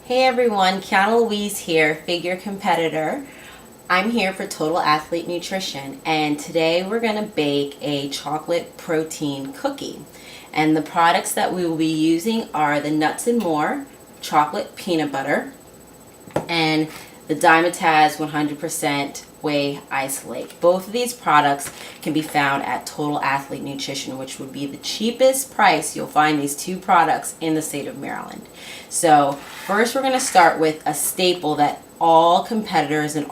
Hey everyone, Keianna Louise here, figure competitor. I'm here for Total Athlete Nutrition, and today we're going to bake a chocolate protein cookie. And the products that we will be using are the Nuts and More chocolate peanut butter and the Dymatize 100% Whey Isolate. Both of these products can be found at Total Athlete Nutrition, which would be the cheapest price you'll find these two products in the state of Maryland. So first we're going to start with a staple that all competitors and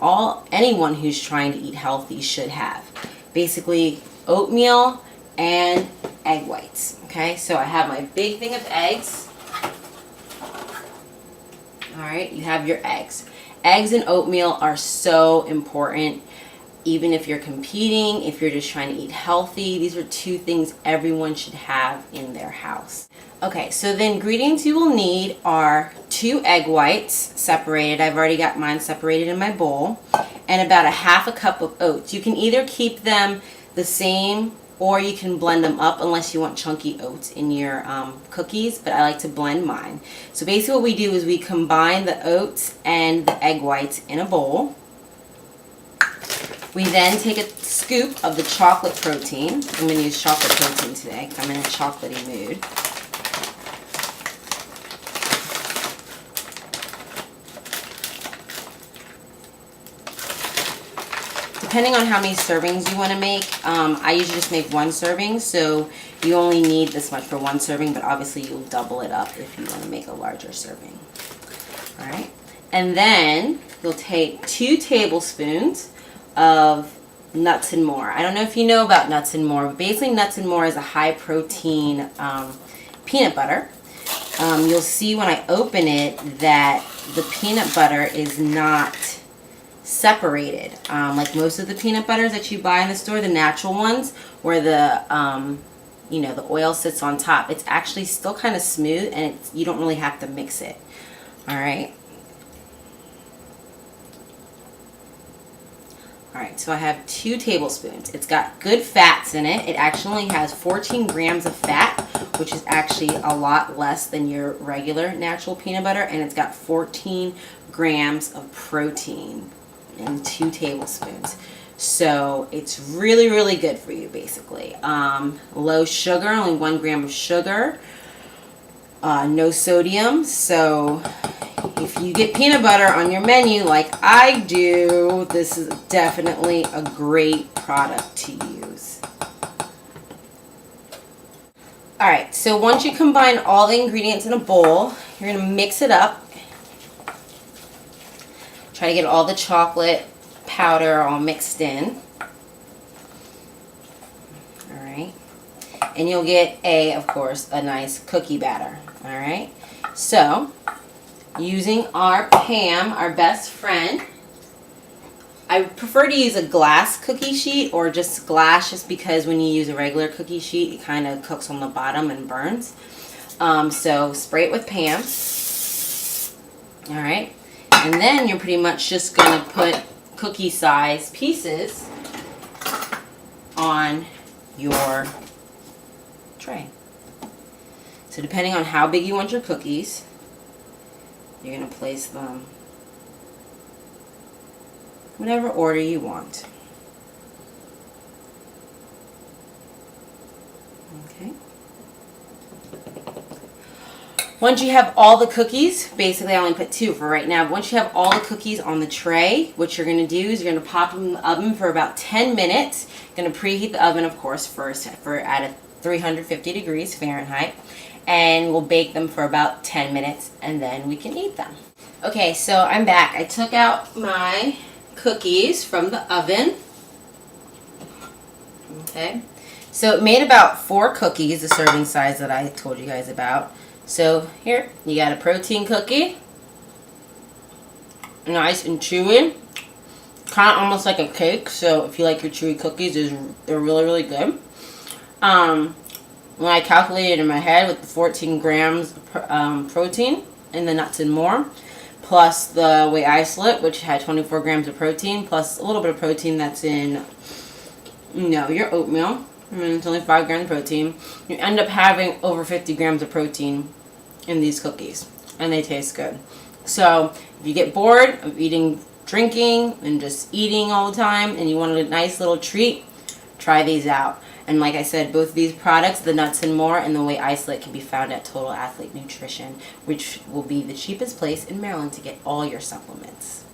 anyone who's trying to eat healthy should have. Basically oatmeal and egg whites. Okay, so I have my big thing of eggs. Alright, you have your eggs. Eggs and oatmeal are so important, even if you're competing, if you're just trying to eat healthy. These are two things everyone should have in their house. Okay, so the ingredients you will need are 2 egg whites separated. I've already got mine separated in my bowl, and about a half a cup of oats. You can either keep them the same or you can blend them up unless you want chunky oats in your cookies, but I like to blend mine. So basically what we do is we combine the oats and the egg whites in a bowl. We then take a scoop of the chocolate protein. I'm going to use chocolate protein today because I'm in a chocolatey mood. Depending on how many servings you want to make, I usually just make 1 serving, so you only need this much for 1 serving, but obviously you'll double it up if you want to make a larger serving. Alright, and then you'll take 2 tablespoons of Nuts and More. I don't know if you know about Nuts and More, but basically Nuts and More is a high protein peanut butter. You'll see when I open it that the peanut butter is not separated like most of the peanut butters that you buy in the store, the natural ones where the the oil sits on top. It's actually still kind of smooth, and you don't really have to mix it. Alright, so I have 2 tablespoons. It's got good fats in it. It actually has 14 grams of fat, which is actually a lot less than your regular natural peanut butter, and it's got 14 grams of protein in 2 tablespoons. So it's really, really good for you, basically. Low sugar, only 1 gram of sugar. No sodium. So if you get peanut butter on your menu like I do, this is definitely a great product to use. Alright, so once you combine all the ingredients in a bowl, you're going to mix it up. Try to get all the chocolate powder all mixed in. Alright. And you'll get of course, a nice cookie batter. Alright. So, using our Pam, our best friend, I prefer to use a glass cookie sheet or just glass, just because when you use a regular cookie sheet, it kind of cooks on the bottom and burns. So, spray it with Pam. Alright. And then you're pretty much just going to put cookie size pieces on your tray. So depending on how big you want your cookies, you're going to place them whatever order you want. Okay. Once you have all the cookies, basically I only put 2 for right now, but once you have all the cookies on the tray, what you're going to do is you're going to pop them in the oven for about 10 minutes. You're going to preheat the oven, of course, first at 350 degrees Fahrenheit, and we'll bake them for about 10 minutes, and then we can eat them. Okay, so I'm back. I took out my cookies from the oven. Okay, so it made about 4 cookies, the serving size that I told you guys about. So here, you got a protein cookie, nice and chewy, kind of almost like a cake. So if you like your chewy cookies, they're really, really good. When I calculated in my head with the 14 grams of protein in the Nuts and More, plus the Whey Isolate, which had 24 grams of protein, plus a little bit of protein that's in, your oatmeal. It's only 5 grams of protein. You end up having over 50 grams of protein in these cookies, and they taste good. So if you get bored of drinking and just eating all the time and you want a nice little treat, try these out. And like I said, both of these products, the nuts and more and the whey isolate, can be found at Total Athlete Nutrition, which will be the cheapest place in Maryland to get all your supplements.